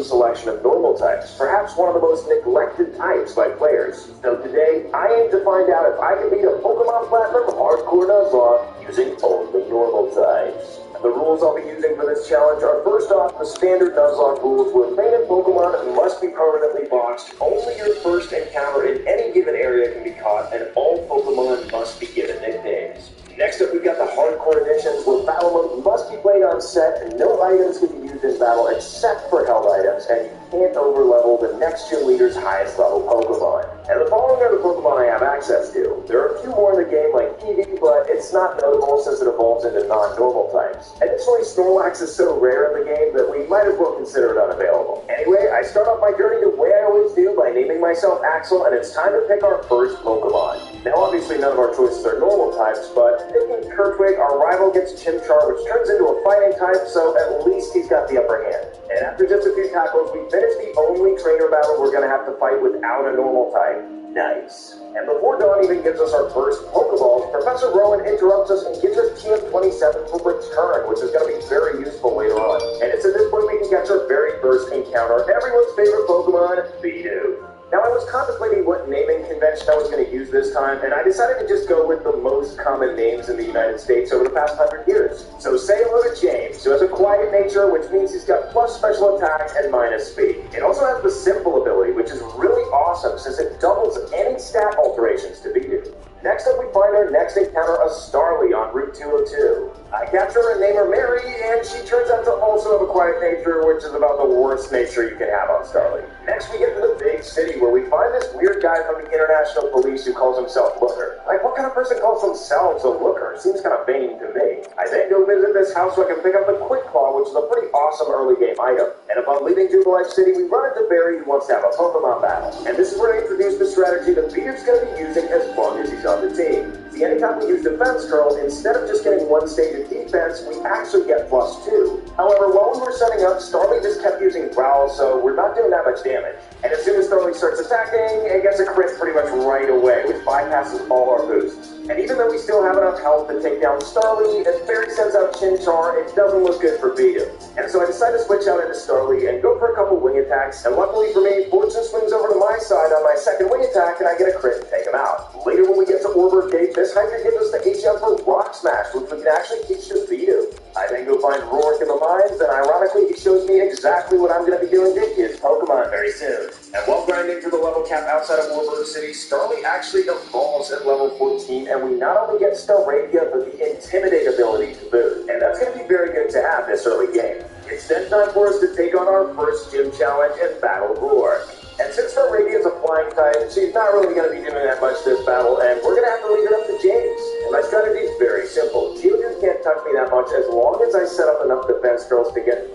Selection of normal types, perhaps one of the most neglected types by players. So today, I aim to find out if I can beat a Pokemon Platinum hardcore nuzlocke using only normal types. The rules I'll be using for this challenge are first off the standard Nuzlocke rules where fainted Pokemon must be permanently boxed, only your first encounter in any given area can be caught, and all Pokemon must be given nicknames. Next up, we've got the hardcore editions where battle mode must be played on set and no items can be used in battle except for held items, and you can't overlevel the next gym leader's highest level Pokemon. And the following are the Pokemon I have access to. There are a few more in the game like Eevee, but it's not notable since it evolves into non-normal types. Additionally, Snorlax is so rare in the game that we might as well consider it unavailable. Anyway, I start off my journey the way I always do by naming myself Axel, and it's time to pick our first Pokemon. Now obviously none of our choices are normal types, but picking Kurtwig, our rival gets Chimchar, which turns into a fighting type, so at least he's got the upper hand. And after just a few tackles, we finish the only trainer battle we're going to have to fight without a normal type. Nice. And before Dawn even gives us our first Pokeball, Professor Rowan interrupts us and gives us TM27 for return, which is going to be very useful later on. And it's at this point we can catch our very first encounter, everyone's favorite Pokemon, Bidoof. Now, I was contemplating what naming convention I was going to use this time, and I decided to just go with the most common names in the United States over the past 100 years. So say hello to James, who has a quiet nature, which means he's got plus special attack and minus speed. It also has the simple ability, which is really awesome since it doubles any stat alterations to Bidoof. Next up, we find our next encounter, a Starly on Route 202. I capture her and name her Mary, and she turns out to also have a quiet nature, which is about the worst nature you can have on Starly. Next, we get to the big city, where we find this weird guy from the International Police who calls himself Looker. Like, what kind of person calls themselves a Looker? Seems kind of vain to me. I then go visit this house so I can pick up the Quick Claw, which is a pretty awesome early game item. And upon leaving Jubilife City, we run into Barry, who wants to have a Pokemon battle. And this is where I introduce the strategy that Bidoo's going to be using as long as he's on the team. See, anytime we use Defense Curl, instead of just getting one stage of defense, we actually get +2. However, while we were setting up, Starly just kept using Growl, so we're not doing that much damage. And as soon as Starly starts attacking, it gets a crit pretty much right away, which bypasses all our boosts. And even though we still have enough health to take down Starly, as Barry sends out Chimchar, it doesn't look good for Bidoof. And so I decided to switch out into Starly and go for a couple wing attacks, and luckily for me, Fortune swings over to my side on my second wing attack, and I get a crit and take him out. Later when we get to Orbor Gate, this Hydra gives us the HM for Rock Smash, which we can actually teach to Bidoof. I then go find Rourke in the mines, and ironically, he shows me exactly what I'm going to be doing to his Pokemon very soon. And while grinding through the level cap outside of Warburg City, Starly actually evolves at level 14, and we not only get Staravia, but the Intimidate ability to boot. And that's going to be very good to have this early game. It's then time for us to take on our first gym challenge and battle Rourke. And since Staravia is a flying type, she's not really going to be doing that much this battle, and we're going to have to leave it up to James. And my strategy is very simple. Geodude can't touch me that much as long as I set up enough defense curls to get +6.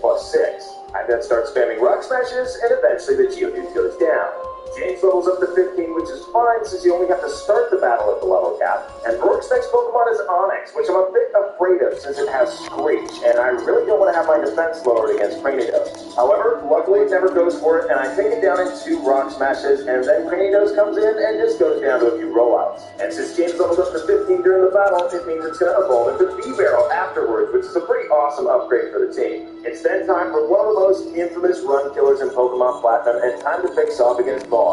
I then start spamming Rock Smashes, and eventually the Geodude goes down. James levels up to 15, which is fine since you only have to start the battle at the level cap. And Rourke's next Pokemon is Onix, which I'm a bit afraid of since it has Screech, and I really don't want to have my defense lowered against Cranidos. However, luckily it never goes for it, and I take it down in 2 Rock Smashes, and then Cranidos comes in and just goes down to a few rollouts. And since James levels up to 15 during the battle, it means it's going to evolve into B-Barrel afterwards, which is a pretty awesome upgrade for the team. It's then time for one of the most infamous run killers in Pokemon Platinum, and time to face off against Mars.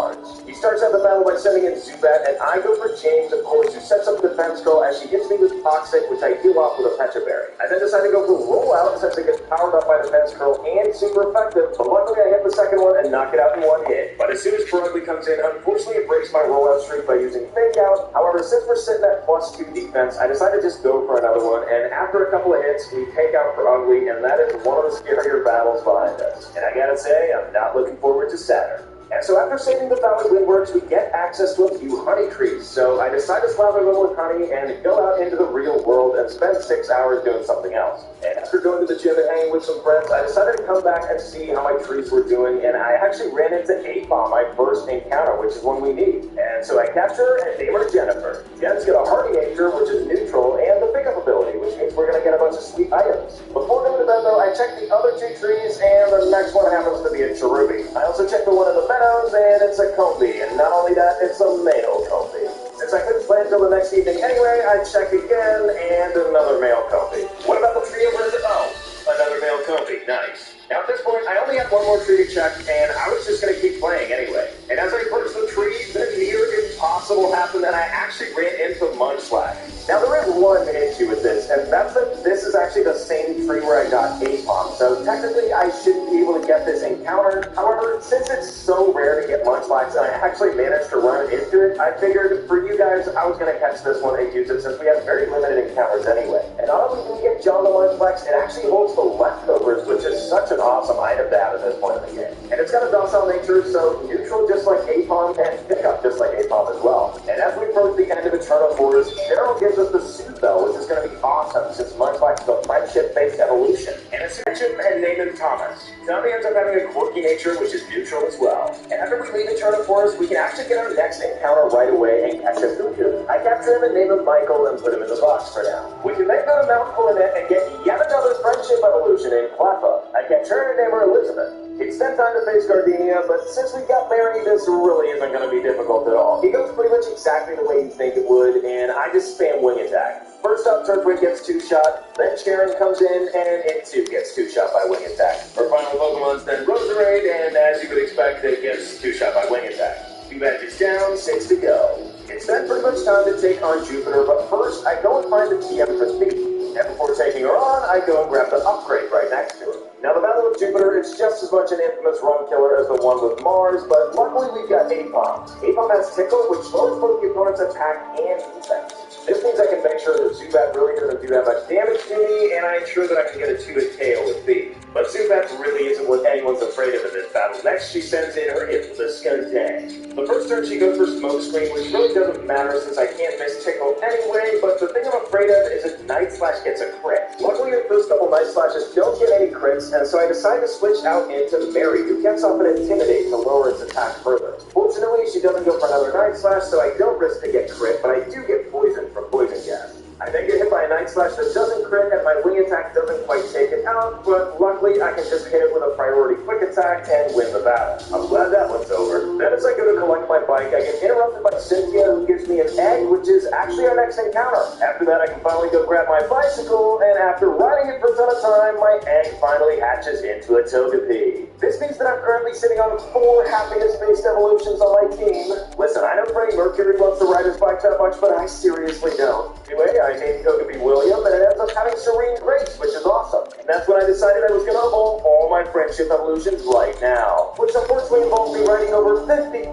He starts out the battle by sending in Zubat, and I go for James, of course, who sets up the defense curl as she hits me with Toxic, which I heal off with a Pecha Berry. I then decide to go for Rollout since it gets powered up by defense curl and super effective, but luckily I hit the second one and knock it out in one hit. But as soon as Ferugly comes in, unfortunately it breaks my rollout streak by using Fake Out. However, since we're sitting at +2 defense, I decide to just go for another one, and after a couple of hits, we take out Ferugly, and that is one of the scarier battles behind us. And I gotta say, I'm not looking forward to Saturn. And so after saving the Valley Windworks, we get access to a few honey trees. So I decide to slather them with honey and go out into the real world and spend 6 hours doing something else. And after going to the gym and hanging with some friends, I decided to come back and see how my trees were doing, and I actually ran into 8-Bomb, my first encounter, which is one we need. And so I capture her and name her Jennifer. Jen's got a Hardy Nature, which is neutral, and the pickup ability, which means we're going to get a bunch of sweet items. Before going to bed, though, I checked the other 2 trees, and the next one happens to be a Cherubi. I also checked the one in the meadows, and it's a Combi, and not only that, it's a male Combi. Since I couldn't play until the next evening anyway, I check again, and another male Combi. What about the tree over there? Oh, another male Combi. Nice. Now at this point, I only have one more tree to check, and I was just going to keep playing anyway. And as I approached the tree, the near impossible happened, and I actually ran into Munchlax. Now there is one issue with this, and that's that this is is actually the same tree where I got Apom, so technically I shouldn't be able to get this encounter. However, since it's so rare to get Munchlax and I actually managed to run into it, I figured for you guys I was going to catch this one and use it since we have very limited encounters anyway. And not only do we get John the Munchlax, it actually holds the leftovers, which is such an awesome item to have at this point in the game. And it's got a docile nature, so neutral just like Apom and pickup just like Apom as well. And as we approach the end of Eternal Forest, Cheryl gives us the Suit Bell, which is going to be awesome since Munchlax is a friendship-based evolution. And it's him and named him Thomas. Tommy ends up having a quirky nature, which is neutral as well. And after we leave Eternal Forest, we can actually get our next encounter right away and catch a Fuku. I capture him and name him Michael and put him in the box for now. We can then go to Mount Colinet and get yet another friendship evolution in Cleffa. I capture her and name her Elizabeth. It's then time to face Gardenia, but since we got married, this really isn't going to be difficult at all. He goes pretty much exactly the way you think it would, and I just spam Wing Attack. First up, Turtwig gets 2-shot, then Sharon comes in, and it too gets 2-shot by Wing Attack. Our final Pokemon's then Roserade, and as you would expect, it gets 2-shot by Wing Attack. 2 badges down, 6 to go. It's then pretty much time to take on Jupiter, but first, I go and find the TM for speed. And before taking her on, I go and grab the upgrade right next to her. Now, the Battle of Jupiter is just as much an infamous run killer as the one with Mars, but luckily we've got Apom. Apom has Tickle, which lowers both the opponent's attack and defense. This means I can make sure that Zubat really doesn't do that much damage to me, and I ensure that I can get a 2-hit KO with B. But Zubat really isn't what anyone's afraid of in this battle. Next, she sends in her infamous Skuntank. The first turn she goes for Smoke Screen, which really doesn't matter since I can't miss Tickle anyway, but the thing I'm afraid of is if Night Slash gets a crit. Luckily, the first couple Night Slashes don't get any crits, and so I decide to switch out into Mary, who gets off an Intimidate to lower its attack further. Fortunately, she doesn't go for another Night Slash, so I don't risk to get crit, but I do get poisoned from Poison Gas. I then get hit by a Night Slash that doesn't crit, and my Wing Attack doesn't quite take it out, but luckily I can just hit it with a priority Quick Attack and win the battle. I'm glad that one's over. Then as I go to collect my bike, I get interrupted by Cynthia, who gives me an egg, which is actually our next encounter. After that, I can finally go grab my bicycle, and after riding it for a ton of time, my egg finally hatches into a Togepi. This means that I'm currently sitting on 4 happiness-based evolutions on my team. Listen, I know Freddie Mercury loves to ride his bike that much, but I seriously don't. Anyway, I named Togepi William, and it ends up having Serene Grace, which is awesome. And that's when I decided I was going to evolve all my friendship evolutions right now. Which unfortunately involved me riding over 50,000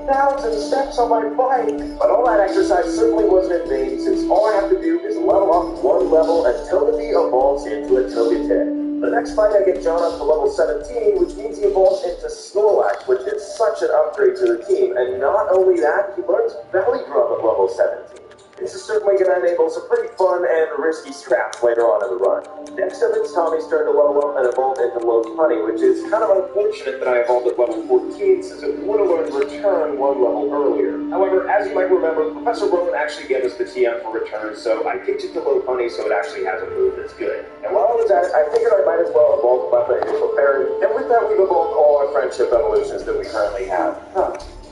steps on my bike. But all that exercise certainly wasn't in vain, since all I have to do is level up 1 level and Togepi evolves into a Togetic. The next fight I get John up to level 17, which means he evolves into Snorlax, which is such an upgrade to the team. And not only that, he learns Valley Drum at level 17. This is certainly going to enable some pretty fun and risky scraps later on in the run. Next up, it's Tommy's turn to level up and evolve into Lopunny, which is kind of unfortunate that I evolved at level 14 since it would have learned Return 1 level earlier. However, as you might remember, Professor Rowan actually gave us the TM for Return, so I kicked it to Lopunny so it actually has a move that's good. And while I was at it, I figured I might as well evolve Cleffa into Clefairy, and with that we've evolved all our friendship evolutions that we currently have.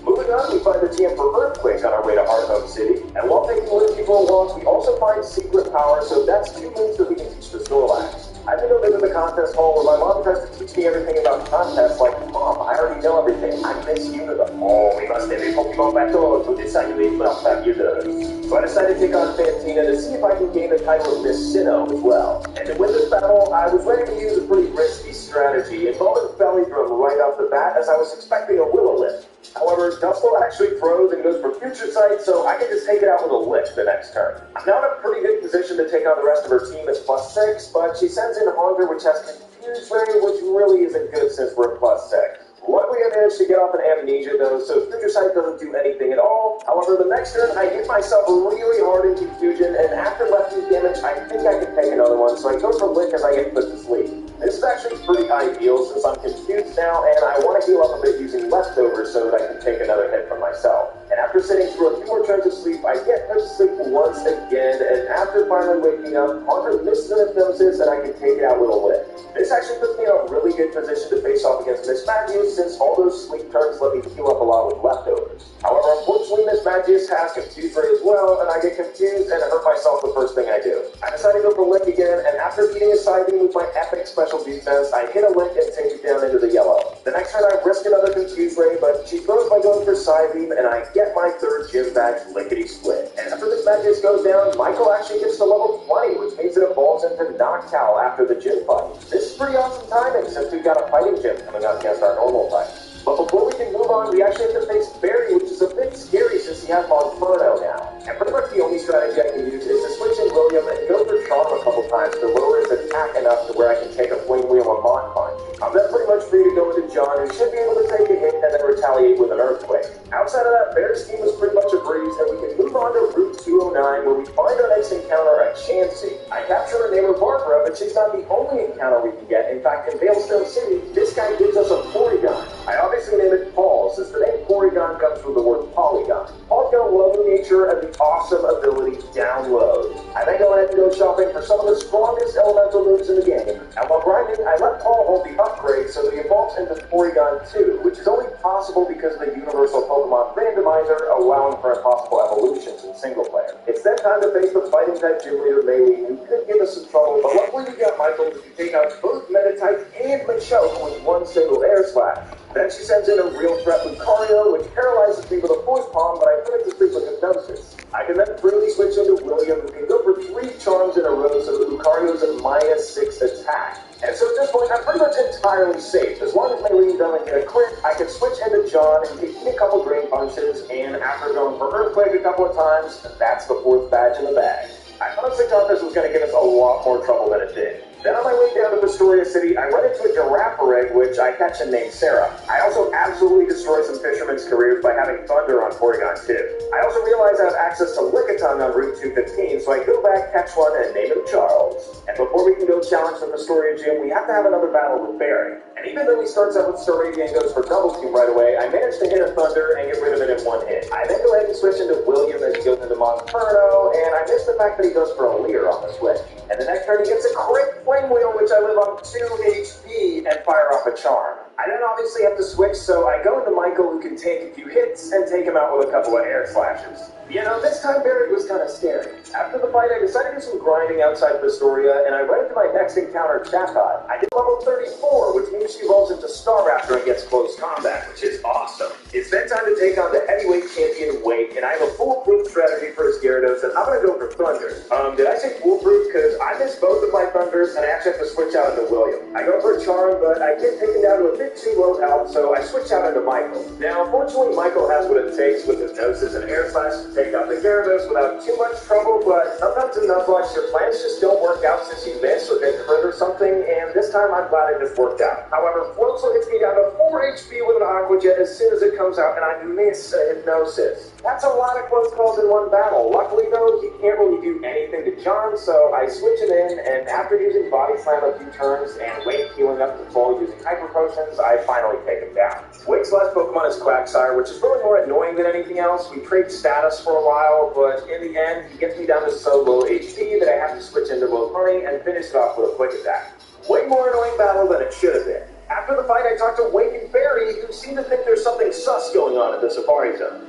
Moving on, we find the TM for Earthquake on our way to Hearthstone City, and while taking Lindsay for a walk, we also find Secret Power, so that's 2 moves that we can teach the Snorlax. I think I'll visit the contest hall where my mom tries to teach me everything about contests, like, Mom, I already know everything, I miss Unova. Oh, we must have a Pokemon battle to decide which will have Unova. So I decided to take on Fantina to see if I can gain the title of Miss Sinnoh as well. And to win this battle, I was ready to use a pretty risky strategy, involving Valley Drum right off the bat, as I was expecting a Will-O-Wisp. However, Dustle actually throws and goes for Future Sight, so I can just take it out with a lick the next turn. I'm now in a pretty good position to take on the rest of her team as +6, but she sends in Haunter, which has Confuse Ray, which really isn't good since we're +6. Luckily, I managed to get off an Amnesia, though, so Future Sight doesn't do anything at all. However, the next turn, I hit myself really hard in Confusion, and after lefty damage, I think I can take another one, so I go for Lick as I get put to sleep. This is actually pretty ideal since I'm confused now, and I want to heal up a bit using Leftovers so that I can take another hit from myself. And after sitting through a few more turns of sleep, I get put to sleep once again, and after finally waking up, Haunter misses an Hypnosis, and I can take it out with a Lick. This actually puts me in a really good position to face off against Miss Matthews, since all those sleep turns let me heal up a lot with Leftovers. However, unfortunately, Miss Matthews Magius has Confuse Ray as well, and I get confused and hurt myself the first thing I do. I decide to go for Lick again, and after beating a side beam with my epic special defense, I hit a Lick and take it down into the yellow. The next turn I risk another Confuse Ray, but she throws by going for side beam, and I get my third gym badge lickety-split. And after this Magius goes down, Michael actually gets to level 20, which means it evolves into Noctowl after the gym fight. This is pretty awesome timing, since we've got a fighting gym coming up against our normal fight. But before we can move on, we actually have to face Barry, which is a bit scary since he has Monferno now. And pretty much the only strategy I can use is to switch in William and go for Charm a couple times to lower his attack enough to where I can take a Flame Wheel and Mach Punch. I'm then pretty much free to go into John, who should be able to take a hit and then retaliate with an Earthquake. Outside of that, Barry's team was pretty much a breeze, and we can move on to Route 209, where we find our next encounter at Chansey. I capture her name of Barbara, but she's not the only encounter we can get. In fact, in Veilstone City, this guy gives us a Porygon. I obviously name it Paul, since the name Porygon comes from the word polygon. Paul's got a lovely nature and the awesome ability Download. I then go ahead and go shopping for some of the strongest elemental moves in the game. And while grinding, I let Paul hold the upgrade so that he evolves into Porygon 2, which is only possible because of the Universal Pokemon Randomizer, allowing for impossible evolutions in single player. It's then time to face the fighting type gym leader Melee, who could give us some trouble, but luckily we got Michael who can take out both Meditite and Machoke with one single Air Slash. Then she sends in a real threat Lucario, which paralyzes me with a Force Palm, but I put it to sleep with Hypnosis. I can then freely switch into William, who can go for 3 charms in a row so that Lucario's a -6 attack. And so at this point, I'm pretty much entirely safe. As long as Melee doesn't get a crit, I can switch into John and take me a couple Drain Punches, and after going for Earthquake a couple of times, that's the 4th badge in the bag. I honestly thought this was going to give us a lot more trouble than it did. Then on my way down to Pastoria City, I run into a Girafarig, which I catch and name Sarah. I also absolutely destroy some fishermen's careers by having Thunder on Porygon 2. I also realize I have access to Lickitung on Route 215, so I go back, catch one, and name him Charles. And before we can go challenge the Pastoria Gym, we have to have another battle with Barry. And even though he starts out with Staravia and goes for Double Team right away, I manage to hit a Thunder and get rid of it in one hit. I then go ahead and switch into William as he goes into Monferno, and I miss the fact that he goes for a Leer on the switch. And the next turn he gets a crit Flame Wheel, which I live on 2 HP, and fire off a Charm. I then obviously have to switch, so I go into Michael, who can take a few hits and take him out with a couple of Air Slashes. You know, this time Barry was kind of scary. After the fight, I decided to do some grinding outside Pastoria, and I ran into my next encounter, Chatot. I did level 34, which means she evolves into Staraptor and gets close combat, which is awesome. It's then time to take on the heavyweight champion, Wake, and I have a foolproof strategy for his Gyarados, and I'm going to go for Thunder. Did I say foolproof? Because I missed both of my Thunders, and I actually have to switch out into William. I go for a Charm, but I get taken down to a bit too low health, so I switch out into Michael. Now, unfortunately, Michael has what it takes with Hypnosis and Air Slash to take out the Gyarados without too much trouble, but sometimes in Nuzlocke, your plans just don't work out since you miss or get crit or something, and this time I'm glad it just worked out. However, Floatzel hits me down to 4 HP with an Aqua Jet as soon as it comes out, and I miss a Hypnosis. That's a lot of close calls in one battle. Luckily, though, he can't really do anything to John, so I switch it in, and after using Body Slam a few turns and Wake healing up to full using Hyper Potions, I finally take him down. Wake's last Pokemon is Quagsire, which is really more annoying than anything else. We trade status for a while, but in the end, he gets me down to so low HP that I have to switch into Lopunny and finish it off with a Quick Attack. Way more annoying battle than it should have been. After the fight, I talked to Wake and Barry, who seem to think there's something sus going on at the Safari Zone.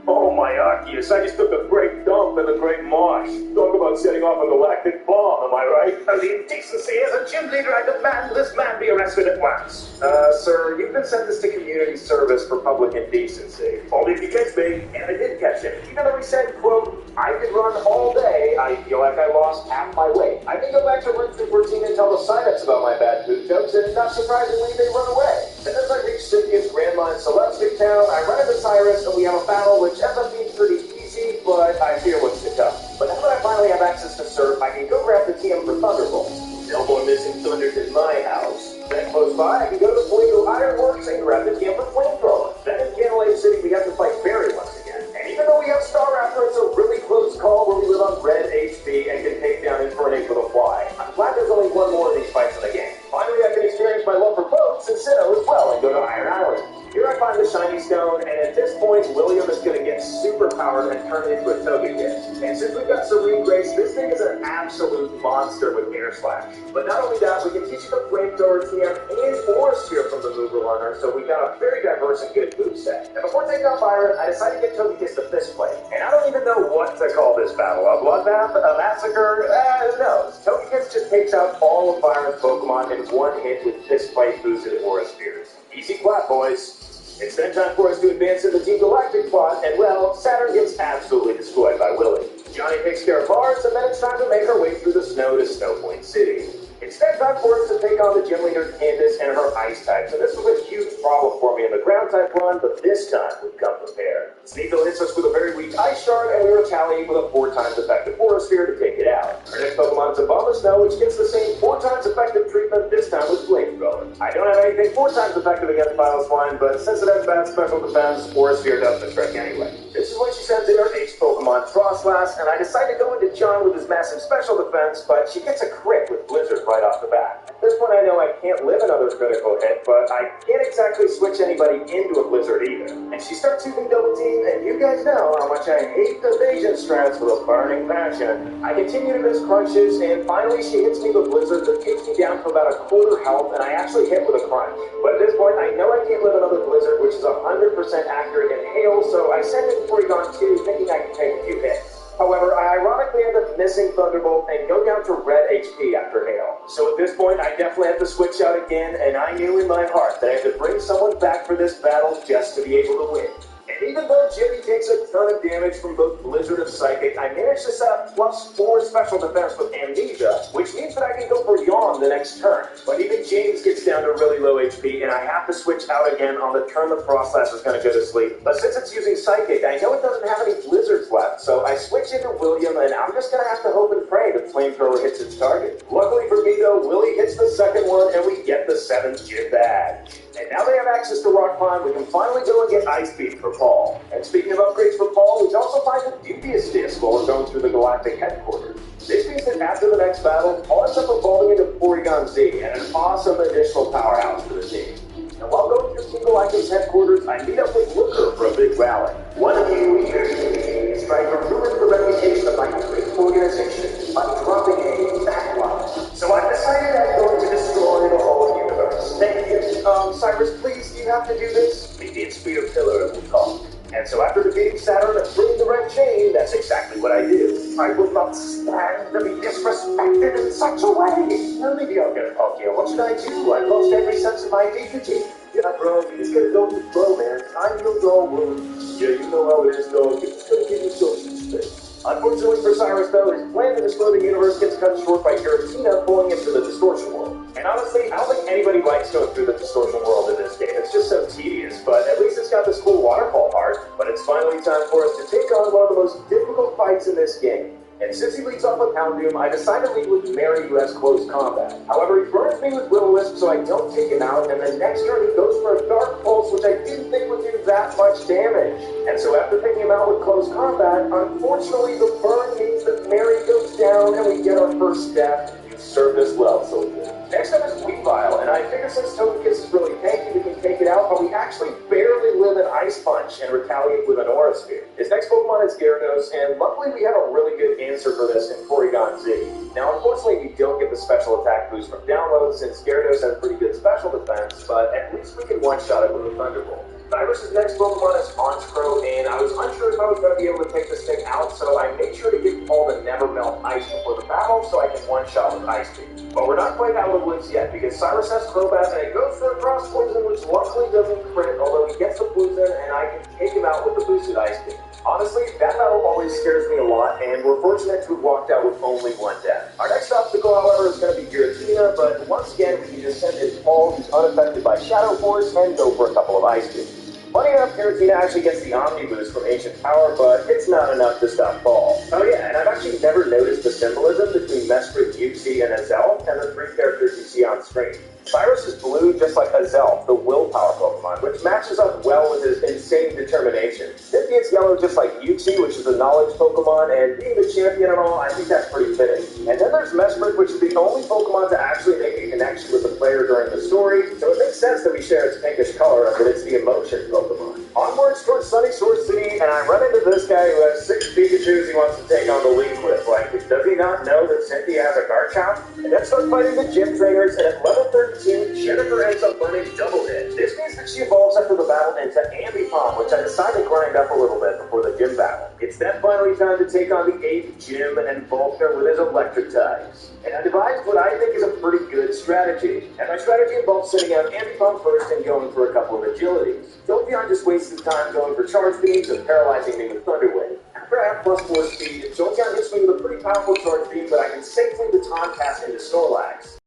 Oh my Arceus, I just took a great dump in the Great Marsh. Talk about setting off a galactic bomb, am I right? The indecency as a gym leader, I demand this man be arrested at once. Sir, you've been sentenced to community service for public indecency. Only if you catch me, and I did catch him. Even though he said, quote, I could run all day, I feel like I lost half my weight. I can go back to Route 214 and tell the sign-ups about my bad food jokes, and not surprisingly, they run away. And as I reach Cynthia's Grandma in Celestic Town, I run into Cyrus, and we have a battle which ends up being pretty easy, but I fear what's to come. But now that I finally have access to Surf, I can go grab the TM for Thunderbolt. No more missing Thunders in my house. Then close by, I can go to the Fuego Ironworks and grab the TM for Flamethrower. Then in Canalave City, we have to fight Barry once again. And even though we have Staraptor, it's a really close call where we live on red HP and can take down Infernape with a fly. I'm glad there's only one more of these fights in the game. Finally, I can experience my love for boats and Sinnoh as well and go to Iron Island. Here I find the Shiny Stone, and in At this point, William is going to get super powered and turn into a Togekiss. And since we've got Serene Grace, this thing is an absolute monster with Air Slash. But not only that, we can teach you the Flamethrower TM and Forest here from the Mover Learner, so we got a very diverse and good move set. And before taking on Byron, I decided to get Togekiss the Fist Plate. And I don't even know what to call this battle. A bloodbath? A massacre? Who knows? Togekiss just takes out all of Byron's Pokemon in one hit with Fist Plate boosted Aura Spheres. Easy clap, boys. It's then time for us to advance in the Team Galactic plot, and well, Saturn gets absolutely destroyed by Willie. Johnny takes care of Mars, and then it's time to make our way through the snow to Snow Point City. It's then time for us to take on the gym leader Candace and her ice types, and this was a huge problem for me in the ground type run, but this time we've come prepared. Sneasel hits us with a very weak ice shard, and we retaliate with a 4 times effective Aura Sphere to take it out. Our next Pokemon is a Bomba Snow, which gets the same 4 times effective treatment, this time with Flamethrower. I don't have anything 4 times effective against Final Slime, but since it has bad special defense, Aura Sphere does the trick anyway. This is when she sends in her H Pokemon Frostlass, and I decide to go into John with his massive special defense, but she gets a crit with Blizzard right off the bat. At this point I know I can't live another critical hit, but I can't exactly switch anybody into a Blizzard either. And she starts using Double Team, and you guys know how much I hate evasion strats with a burning passion. I continue to miss crunches, and finally she hits me with Blizzard that takes me down to about a quarter health, and I actually hit with a crunch. But at this point I know I can't live another Blizzard, which is 100% accurate in Hail, so I send in Porygon 2 thinking I can take a few hits. However, I ironically end up missing Thunderbolt and go down to red HP after Hail. So at this point, I definitely have to switch out again, and I knew in my heart that I had to bring someone back for this battle just to be able to win. And even though Jimmy takes a ton of damage from both Blizzard and Psychic, I managed to set up +4 special defense with Amnesia, which means that I can go for Yawn the next turn. But even James gets down to really low HP, and I have to switch out again on the turn the Frostlass is going to go to sleep. But since it's using Psychic, I know it doesn't have any Blizzards left, so I switch into William, and I'm just going to have to hope and pray that Flamethrower hits its target. Luckily for me, though, Willie hits the second one, and we get the 7th gym badge. And now they have access to Rock Climb, we can finally go and get Ice Beam for Paul. And speaking of upgrades for Paul, we can also find the Dubious Disc while we're going through the Galactic headquarters. This means that after the next battle, Paul ends up evolving into Porygon Z, and an awesome additional powerhouse for the team. And while going through Team Galactic's headquarters, I meet up with Looker for a big rally. One of you here is trying to ruin the reputation of my great organization by dropping a backlog. So I've decided I'm going to destroy the whole universe. Thank you. Cyrus, please, do you have to do this? Maybe it's Spear Pillar and we'll talk. And so after defeating Saturn and bringing the red chain, that's exactly what I do. I will not stand to be disrespected in such a way. Now maybe I'll get a talk here. What should I do? I've lost every sense of my dignity. Yeah, bro, you just gotta go with the flow, man. Time heals all wounds. Yeah, you know how it is, dog. You just gotta give yourself some space. Unfortunately for Cyrus, though, his plan to destroy the universe gets cut short by Giratina pulling him to the Distortion World. And honestly, I don't think anybody likes going through the Distortion World in this game. It's just so tedious, but at least it's got this cool waterfall part. But it's finally time for us to take on one of the most difficult fights in this game. And since he leads off with Houndoom, I decide to lead with Mary, who has close combat. However, he burns me with Will-O-Wisp, so I don't take him out, and then next turn he goes for a Dark Pulse, which I didn't think would do that much damage. And so after taking him out with close combat, unfortunately the burn means that Mary goes down, and we get our first death. You served us well, soldier. Next up is Weavile, and I figure since Togekiss is really tanky, we can take it out, but we actually barely live an Ice Punch and retaliate with an Aura Sphere. His next Pokemon is Gyarados, and luckily we have a really good answer for this in Porygon Z. Now, unfortunately, we don't get the special attack boost from download since Gyarados has pretty good special defense, but at least we can one-shot it with a Thunderbolt. Cyrus's next Pokemon is Honchkrow, and I was unsure if I was going to be able to take this thing out, so I made sure to give Paul the Never Melt Ice before the battle so I can one-shot with Ice Beam. But we're not quite out of the woods yet, because Cyrus has Crobat, and it goes for a Cross Poison, which luckily doesn't crit, although he gets the Poison, and I can take him out with the boosted Ice Beam. Honestly, that battle always scares me a lot, and we're fortunate to have walked out with only one death. Our next obstacle, however, is going to be Giratina, but once again, we can just send in Paul, who's unaffected by Shadow Force, and go for a couple of Ice Beams. Funny enough, Giratina actually gets the Omni Boost from Ancient Power, but it's not enough to stop Paul. Oh yeah, and I've actually never noticed the symbolism between Mesprit, Uxie, and Azelf, and the 3 characters you see on screen. Cyrus is blue just like Azelf, the willpower Pokemon, which matches up well with his insane determination. Cynthia's yellow just like Uxie, which is a knowledge Pokemon, and being the champion and all, I think that's pretty fitting. And then there's Mesprit, which is the only Pokemon to actually make a connection with the player during the story, so it makes sense that we share its pinkish color, but it's the emotion Pokemon. Onwards towards Sunny Shore City, and I run into this guy who has 6 Pikachus he wants to take on the league with. Like, does he not know that Cynthia has a Garchomp? And then starts fighting the gym trainers, and at level 13, Jennifer ends up learning Double Hit. This means that she evolves after the battle into Ambipom, which I decided to grind up a little bit before the gym battle. It's then finally time to take on the 8th gym and Vulture with his electric types. And I devised what I think is a pretty good strategy. And my strategy involves sending out Ambipom first and going for a couple of agilities. Jolteon just wastes his time going for charge beams and paralyzing me with Thunder Wave. After I have plus 4 speed, Jolteon hits me with a pretty powerful charge beam, but I can safely baton pass into Snorlax.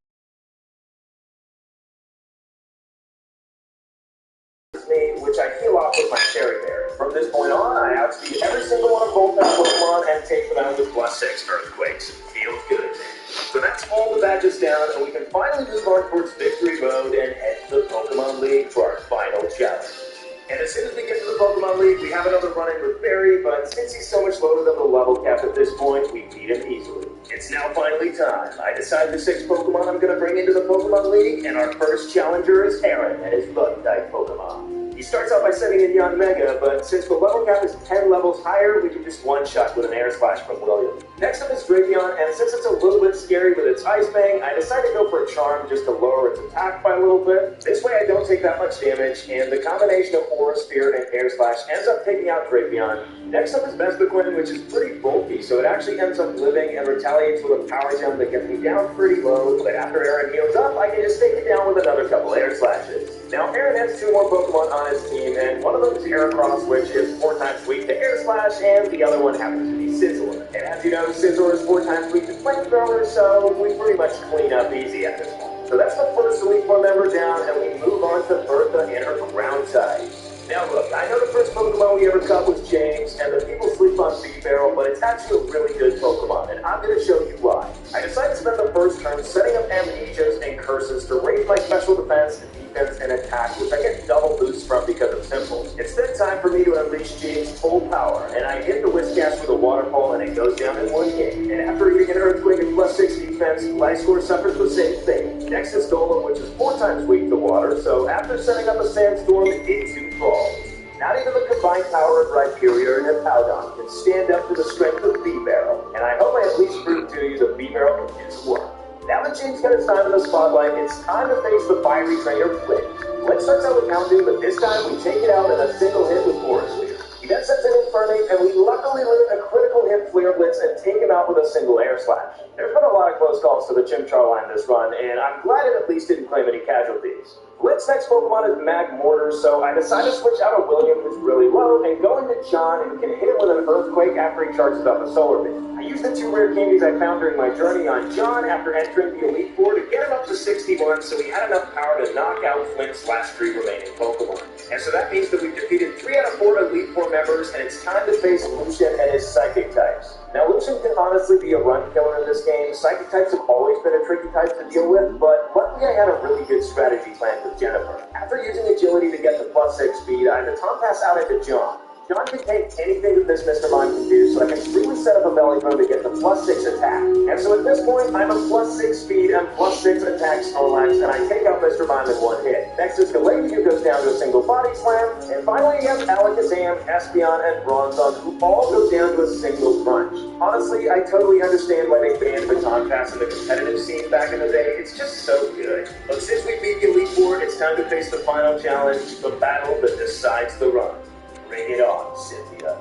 Which I heal off with my Cherry Berry. From this point on, I outspeed every single one of both Pokemon and take them out with plus 6 Earthquakes. Feels good. So that's all the badges down, and we can finally move on towards Victory Road and head to the Pokemon League for our final challenge. And as soon as we get to the Pokemon League, we have another run-in with Barry, but since he's so much lower than the level cap at this point, we beat him easily. It's now finally time. I decide the 6 Pokemon I'm going to bring into the Pokemon League, and our first challenger is Aaron and his Bug-type Pokemon. He starts out by sending in Young Mega, but since the level cap is 10 levels higher, we can just one-shot with an Air Slash from William. Next up is Drapion, and since it's a little bit scary with its Ice Fang, I decide to go for a Charm just to lower its attack by a little bit. This way I don't take that much damage, and the combination of Aura Sphere and Air Slash ends up taking out Drapion. Next up is Vespiquen, which is pretty bulky, so it actually ends up living and retaliates with a Power Gem that gets me down pretty low, but after Aaron heals up, I can just take it down with another couple Air Slashes. Now, Aaron has 2 more Pokemon on his team, and one of them is Heracross, which is 4 times weak to Air Slash, and the other one happens to be Scizor. And as you know, Scizor is 4 times weak to Flamethrower, so we pretty much clean up easy at this point. So that's the first Elite Four member down, and we move on to Bertha and her ground type. Now look, I know the first Pokemon we ever caught was James, and the people sleep on Beedbarrel, but it's actually a really good Pokemon, and I'm going to show you why. I decided to spend the first turn setting up Amnesias and Curses to raise my special defense, defense, and attack, which I get double boosts from because of Simple. It's then time for me to unleash James' full power, and I hit the Whiscash with a Waterfall, and it goes down in 1 game. And after eating an Earthquake and plus 6 defense, Gliscor suffers the same fate. Next is Golem, which is 4 times weak to water, so after setting up a Sandstorm, it too falls. Not even the combined power of Rhyperior and Hippowdon can stand up to the strength of Beedbarrel, and I hope I at least proved to you that Beedbarrel can do some work. Now that James got his time in the spotlight, it's time to face the fiery trainer Flint. Flint starts out with Houndoom, but this time we take it out in a single hit with Aura Sphere. He then sets in Infernape, and we luckily land a critical hit Flare Blitz and take him out with a single Air Slash. There's been a lot of close calls to the Chimchar line this run, and I'm glad it at least didn't claim any casualties. Flint's next Pokemon is Magmortar, so I decided to switch out of William, who's really low, and go into John, who can hit it with an Earthquake after he charges up a Solar Beam. I used the 2 rare candies I found during my journey on John after entering the Elite Four to get him up to 61, so he had enough power to knock out Flint's last 3 remaining Pokemon. And so that means that we've defeated 3 out of 4 Elite Four members, and it's time to face Lucian and his Psychic types. Now, Lucian can honestly be a run killer in this game. Psychic types have always been a tricky type to deal with, but luckily I had a really good strategy planned with Jennifer. After using Agility to get the plus 6 speed, I baton pass out into John. John can take anything that this Mr. Mime can do, so I can freely set up a belly drum to get the plus 6 attack. And so at this point, I'm a plus 6 speed and plus 6 attack Snorlax, and I take out Mr. Mime in 1 hit. Next is Galarian, who goes down to a single body slam, and finally you have Alakazam, Espeon, and Bronzong, who all go down to a single crunch. Honestly, I totally understand why they banned Baton Pass in the competitive scene back in the day. It's just so good. But since we beat the Elite Four, it's time to face the final challenge, the battle that decides the run. Bring it on, Cynthia.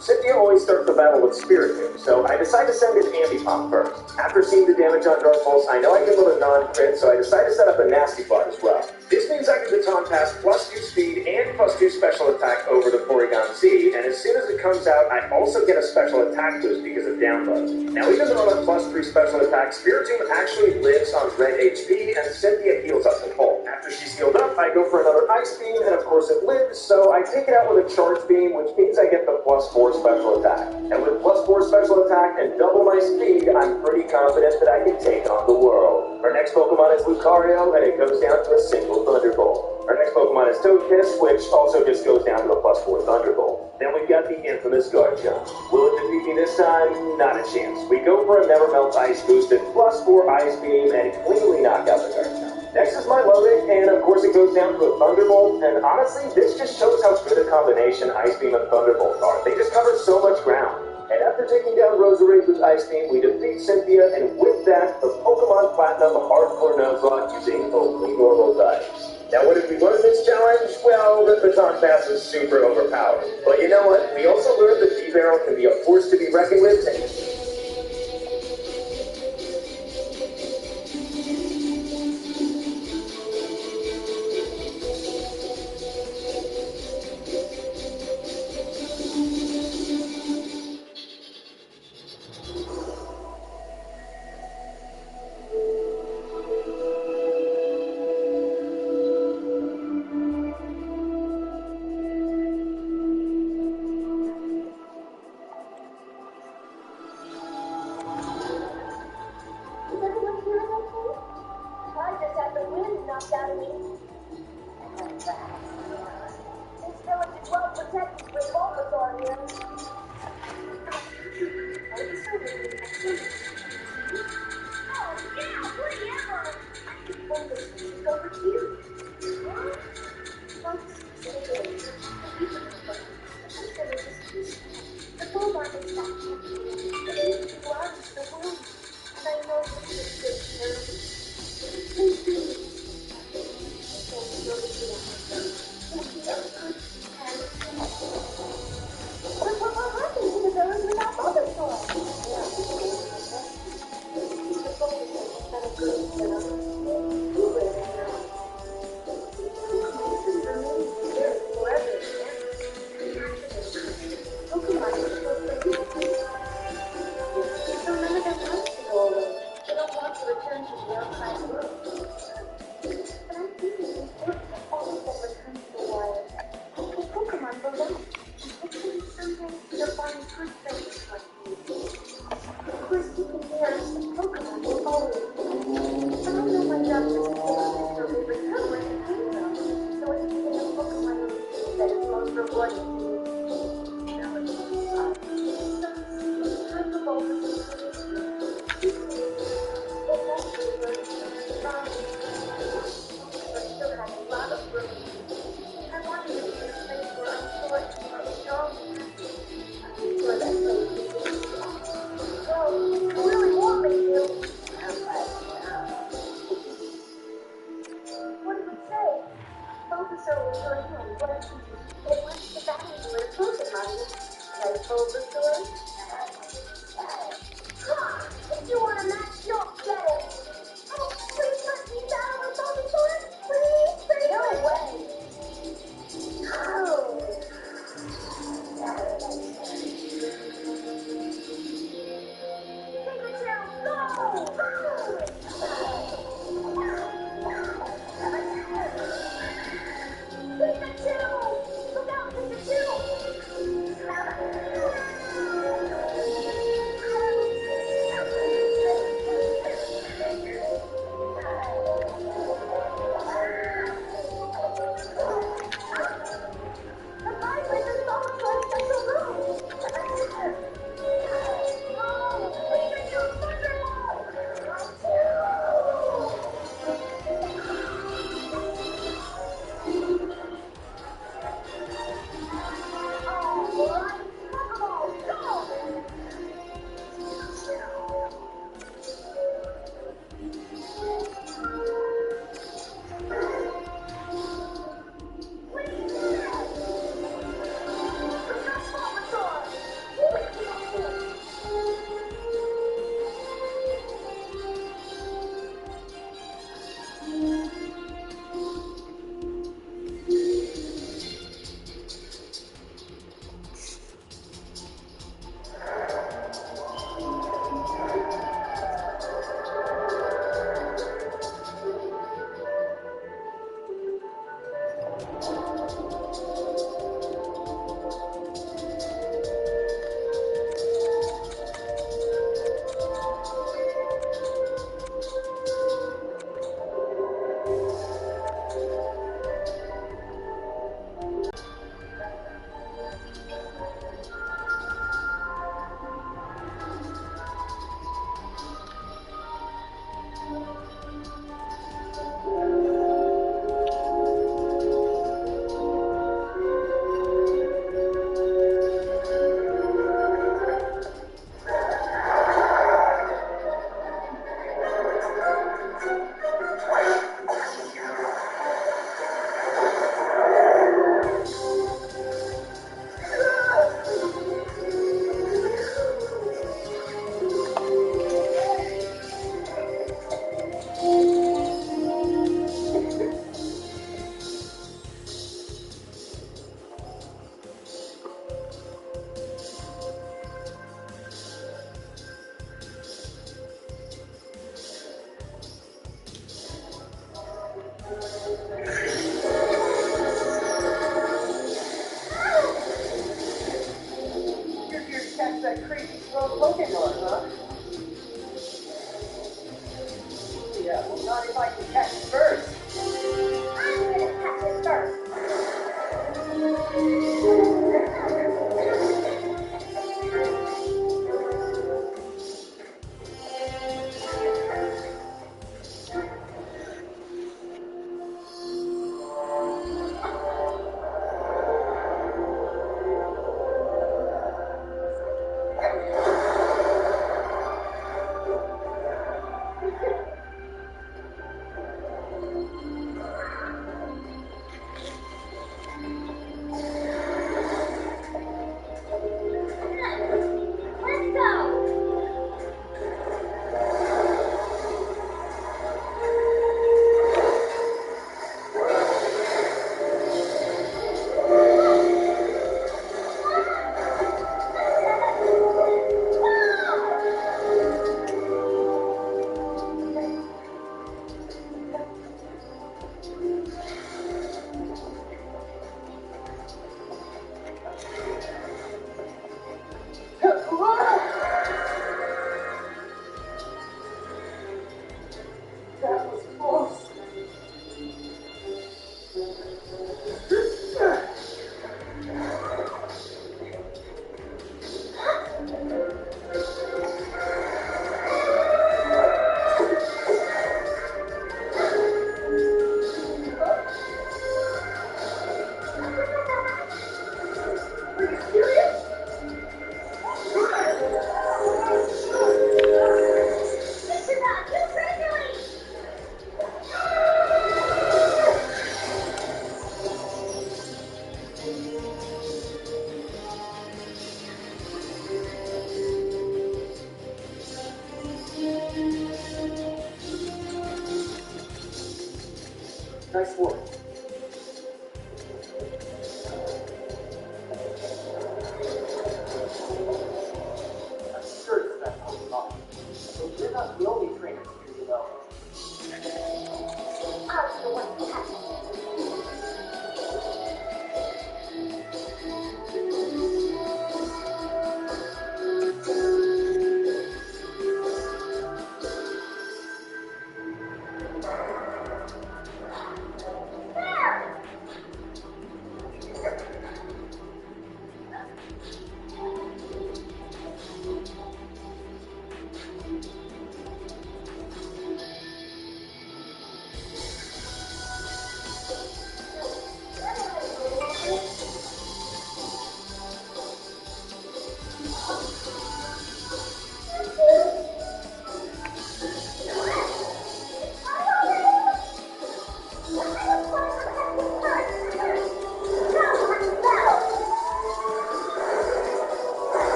Cynthia always starts the battle with Spirit Move, so I decide to send in Ambipom first. After seeing the damage on Dark Pulse, I know I can with a non-crit, so I decide to set up a Nasty Plot as well. This means I can baton pass plus 2 speed and plus 2 special attack over to Porygon Z, and as soon as it comes out, I also get a special attack boost because of download. Now even though I'm at plus 3 special attack, Spiritomb actually lives on red HP, and Cynthia heals us in full. After she's healed up, I go for another Ice Beam, and of course it lives, so I take it out with a Charge Beam, which means I get the plus 4 special attack. And with plus 4 special attack and double my speed, I'm pretty confident that I can take on the world. Our next Pokemon is Lucario, and it goes down to a single Thunderbolt. Our next Pokemon is Togekiss, which also just goes down to a plus 4 Thunderbolt. Then we've got the infamous Garchomp. Will it defeat me this time? Not a chance. We go for a Never Melt Ice Boost at plus 4 Ice Beam and cleanly knock out the Garchomp. Next is my loading, and of course it goes down to a Thunderbolt, and honestly, this just shows how good a combination Ice Beam and Thunderbolt are. They just cover so much ground. And after taking down Roserade with Ice Beam, we defeat Cynthia, and with that, the Pokemon Platinum Hardcore Nuzlocke using only normal types. Now, what did we learn this challenge? Well, the Baton Pass is super overpowered. But you know what? We also learned that D-Barrel can be a force to be reckoned with, and Nice work. I'm sure it's that Pokemon. But you're not the only trainer here, you know. I'll be the one to catch it.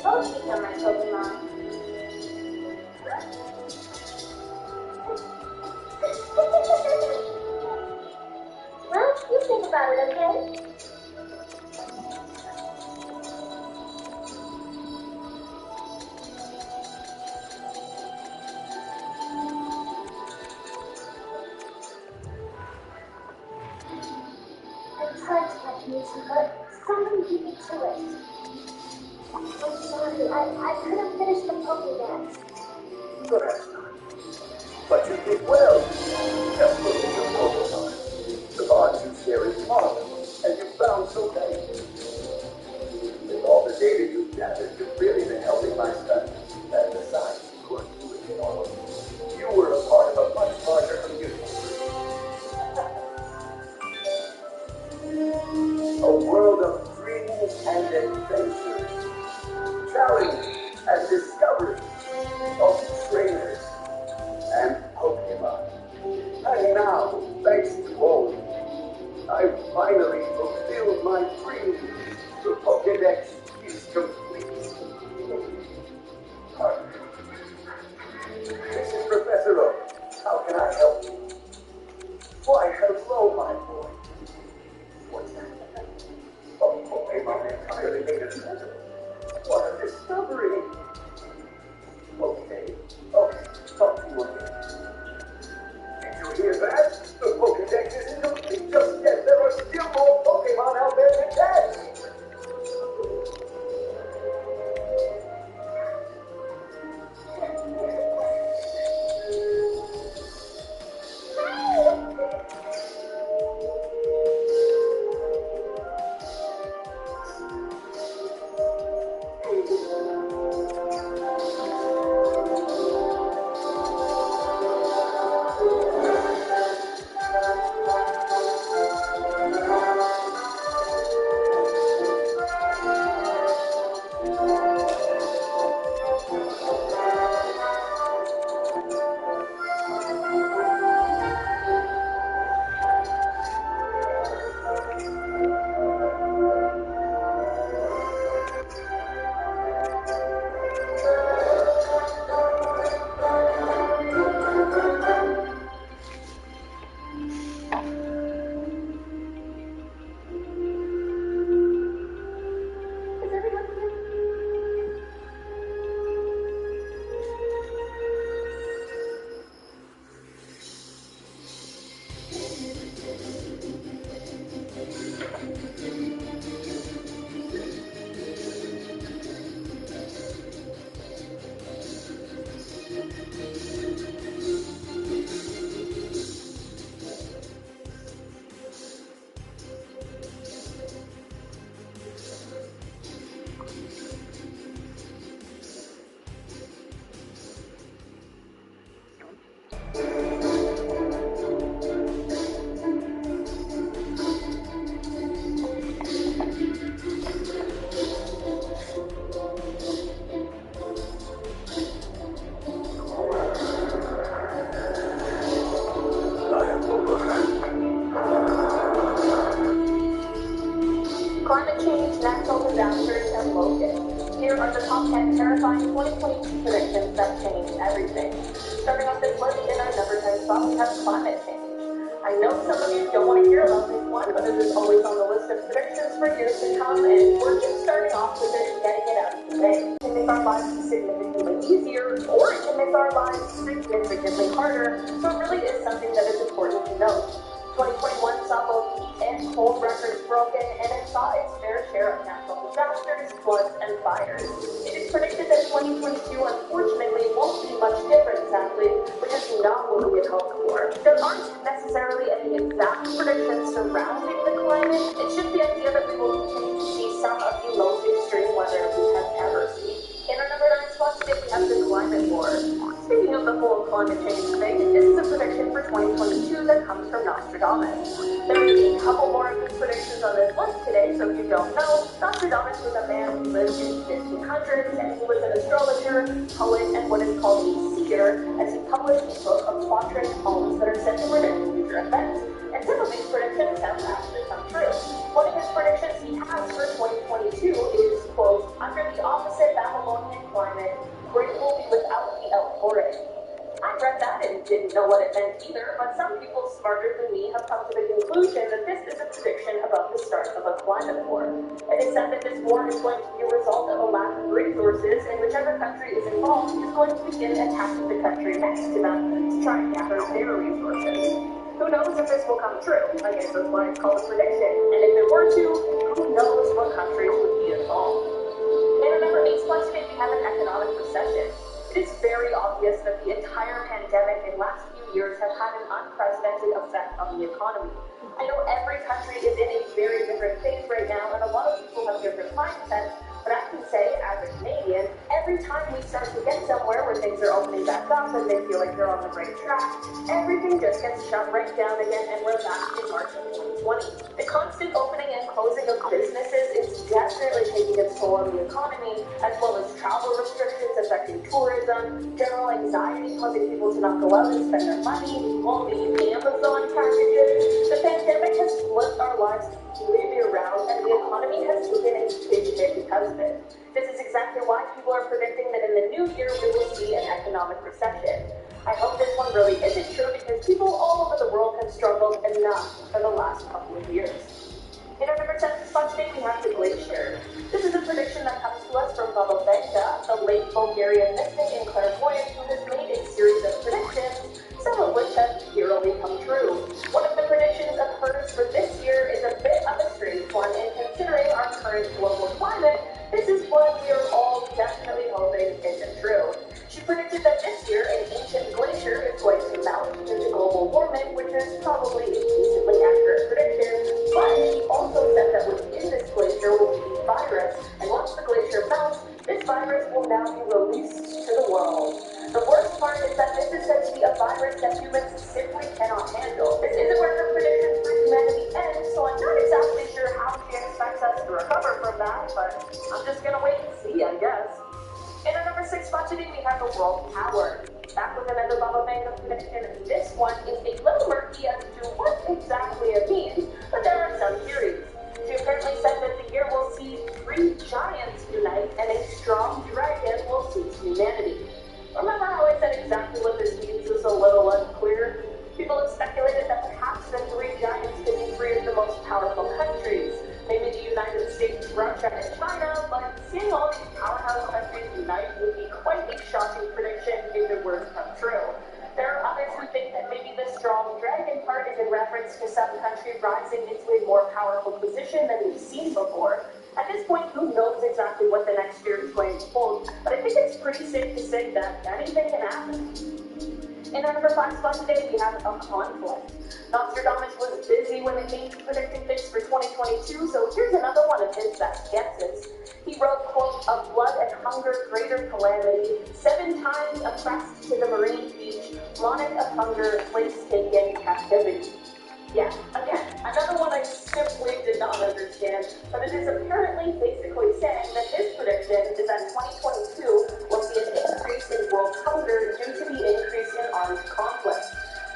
both become my Pokemon. Well, you think about it, okay? I tried to catch Mason, but somebody beat me to it. I'm sorry, I couldn't finish the Pokédex. Perhaps not. But you did well. Just look at your Pokemon. The bonds you share is marvelous, and you found so many. With all the data you've gathered, you've really been helping my studies. And besides, you weren't doing it all alone. You were a part of a much larger community. A world of dreams and adventures, challenges and discoveries, of trainers and Pokemon. And now, thanks to all of you, I finally fulfilled my dream. The Pokédex is complete. This is Professor Oak. How can I help you? Why, hello, my boy. What's that? Oh, Pokemon entirely made of metal. What a discovery. Okay, talk to you again. Did you hear that? The Pokédex isn't complete just yet. There are still more Pokemon out there to catch. Climate change, natural disasters, and locusts. Here are the top 10 terrifying 2022 predictions that change everything. Starting off this list in our number 10 spot, we have climate change. I know some of you don't want to hear about this one, but it is always on the list of predictions for years to come, and we're just starting off with it and getting it out of the way. It can make our lives significantly easier, or it can make our lives significantly harder, so it really is something that is important to note. 2021 saw both heat and cold records broken, and it saw its fair share of natural disasters, floods, and fires. It is predicted that 2022, unfortunately, won't be much different, sadly, which is not what we had hoped for. There aren't necessarily any exact predictions surrounding the climate. It's just the idea that we will continue to see some of the most extreme weather we have ever seen. In our number 9 spot today, we have the climate war. Speaking of the whole climate change thing, this is a prediction for 2022 that comes from Nostradamus. There will be a couple more of his predictions on this list today, so if you don't know, Nostradamus was a man who lived in the 1500s, and he was an astrologer, poet, and what is called a seer, as he published a book of quatrain poems that are said to predict future events. And some of these predictions have actually come true. One of his predictions he has for 2022 is, quote, under the opposite battle it meant either, but some people smarter than me have come to the conclusion that this is a prediction about the start of a climate war. It is said that this war is going to be a result of a lack of resources, and whichever country is involved is going to begin attacking the country next to them to try and gather their resources. Who knows if this will come true? I guess that's why it's called a prediction. And if it were to, who knows what countries would be involved? In our number 8 spot today, we have an economic recession. It is very obvious that the entire pandemic and last few years have had an unprecedented effect on the economy. I know every country is in a very different phase right now, and a lot of people have different mindsets, but I can say, as a Canadian, every time we start to get somewhere where things are opening back up and they feel like they're on the right track, everything just gets shut right down again, and we're back in March of 2020. The constant opening and closing of businesses is definitely taking its toll on the economy, as well as travel restrictions affecting tourism, general anxiety causing people to not go out and spend their money, all these Amazon packages. The pandemic has flipped our lives completely around, and the economy has taken a big hit because of it. This is exactly why people are predicting that in the new year we will see an economic recession. I hope this one really isn't true, because people all over the world have struggled enough for the last couple of years. In our number 7 spot today, we have the glacier. This is a prediction that comes to us from Baba Vanga, the late Bulgarian mystic and clairvoyant who has made a series of predictions, some of which have eerily come true. One of the predictions of hers for this year is a bit of a strange one, and considering our current global climate, this is one we are all definitely hoping isn't true. She predicted that this year an ancient glacier is going to melt due to global warming, which is probably a decently accurate prediction, but she also said that within this glacier will be a virus, and once the glacier melts, this virus will now be released to the world. The worst part is that this is said to be a virus that humans simply cannot handle. This isn't where her predictions for humanity end, so I'm not exactly sure how she expects us to recover from that, but I'm just gonna wait and see, I guess. In our number 6 spot today, we have the World Tower. Back with another Baba Vanga prediction. This one is a little murky as to what exactly it means, but there are some theories. She apparently said that the year will see 3 giants unite and a strong dragon will seize humanity. Remember how I said exactly what this means is a little unclear? People have speculated that perhaps the 3 giants could be 3 of the most powerful countries, maybe the United States, Russia, and China, but seeing all these powerhouse countries unite would be quite a shocking prediction if it were to come true. There are others who think that maybe the strong dragon part is in reference to some country rising into a more powerful position than we've seen before. At this point, who knows exactly what the next year is going to hold, but I think it's pretty safe to say that anything can happen. In our number 5 spot today, we have a conflict. Nostradamus was busy when it came to predicting things for 2022, so here's another one of his best guesses. He wrote, quote, "A blood and hunger greater calamity, 7 times oppressed to the marine beach, monarch of hunger, place taken captivity." Yeah, again, another one I simply did not understand, but it is apparently basically saying that his prediction is that 2022 will see an increase in world hunger due to the increase in armed conflict.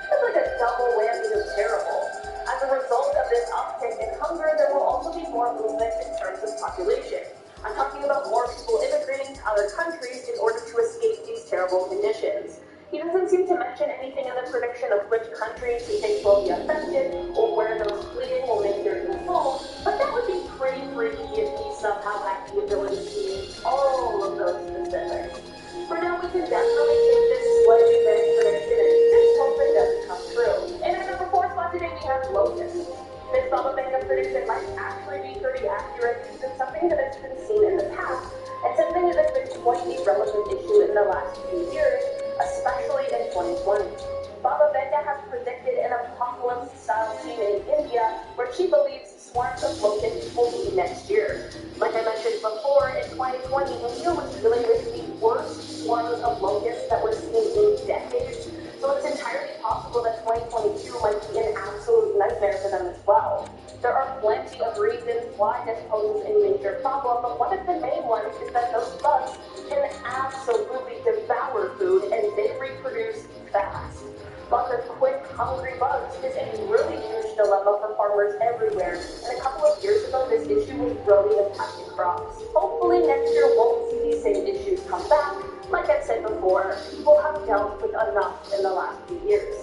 That's like a double whammy of terrible. As a result of this uptick in hunger, there will also be more movement in terms of population. I'm talking about more people immigrating to other countries in order to escape these terrible conditions. He doesn't seem to mention anything in the prediction of which countries he thinks will be affected or where those fleeing will make their new home, but that would be pretty freaky if he somehow had the ability to meet all of those specifics. For now, we can definitely take this slightly vague prediction and just hope it doesn't come true. In our number 4 spot today, we have locusts. This Baba Vanga prediction might actually be pretty accurate because it's something that has been seen in the past and something that has been quite a relevant issue in the last few years, especially in 2020. Baba Vanga has predicted an apocalypse-style scene in India where she believes swarms of locusts will be next year. Like I mentioned before, in 2020, India was dealing with the worst swarms of locusts that were seen in decades, so it's entirely possible that 2022 might be an absolute nightmare for them as well. There are plenty of reasons why this poses a major problem, but one of the main ones is that those bugs can absolutely devour food and they reproduce fast. Lots of quick, hungry bugs is a really huge dilemma for farmers everywhere, and a couple of years ago this issue was really impacting crops. Hopefully next year won't see these same issues come back. Like I said before, people have dealt with enough in the last few years.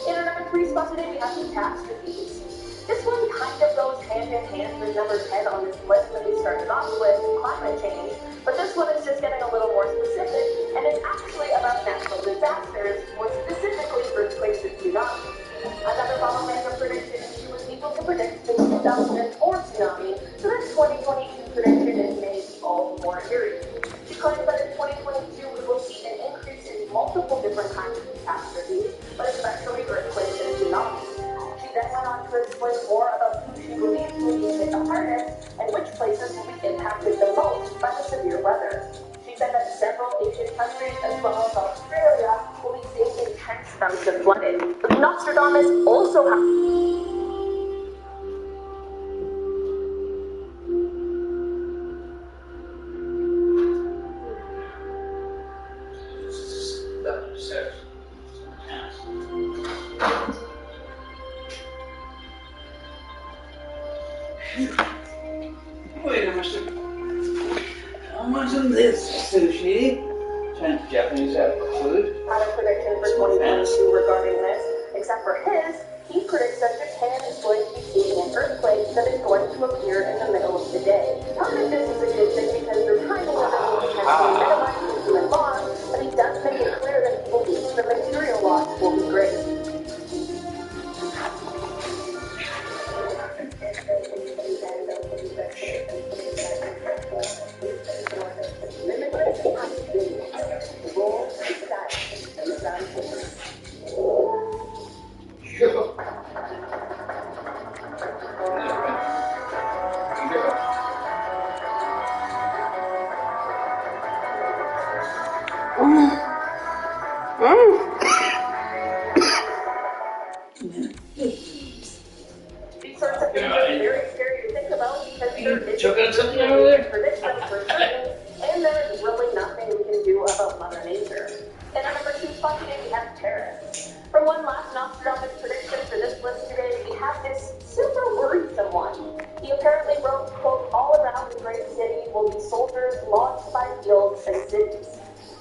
In our number 3 spot today, we have catastrophes. This one kind of goes hand in hand with number 10 on this list that we started off with, climate change, but this one is just getting a little more specific, and it's actually about natural disasters, more specifically earthquakes and tsunamis. Another Bottlenecker prediction, she was able to predict the 2004 tsunami, so this 2022 prediction is made all the more eerie. She claims that in 2022 we will see an increase in multiple different kinds of catastrophes, but especially earthquakes and tsunamis. She then went on to explain more about who she believes will be hit the hardest and which places will be impacted the most by the severe weather. She said that several Asian countries, as well as Australia, will be seeing intense bouts of flooding. But Nostradamus also Wait a minute. How much of this sushi? Japanese food? had a prediction for 2022 regarding this, except for his, he predicts that Japan is going to be seeing an earthquake that is going to appear in the middle of the day. Part of this is a good thing because the timing of it will potentially minimize the human loss, but he does make it clear that he believes the material loss will be great. These sorts of things are very scary to think about because there is Something over there? predictions for certain, and there is really nothing we can do about Mother Nature. In our number 2 spot today, we have terrorists. For one last Nostradamus prediction for this list today, we have this super worrisome one. He apparently wrote, quote, "All around the great city will be soldiers launched by fields and cities."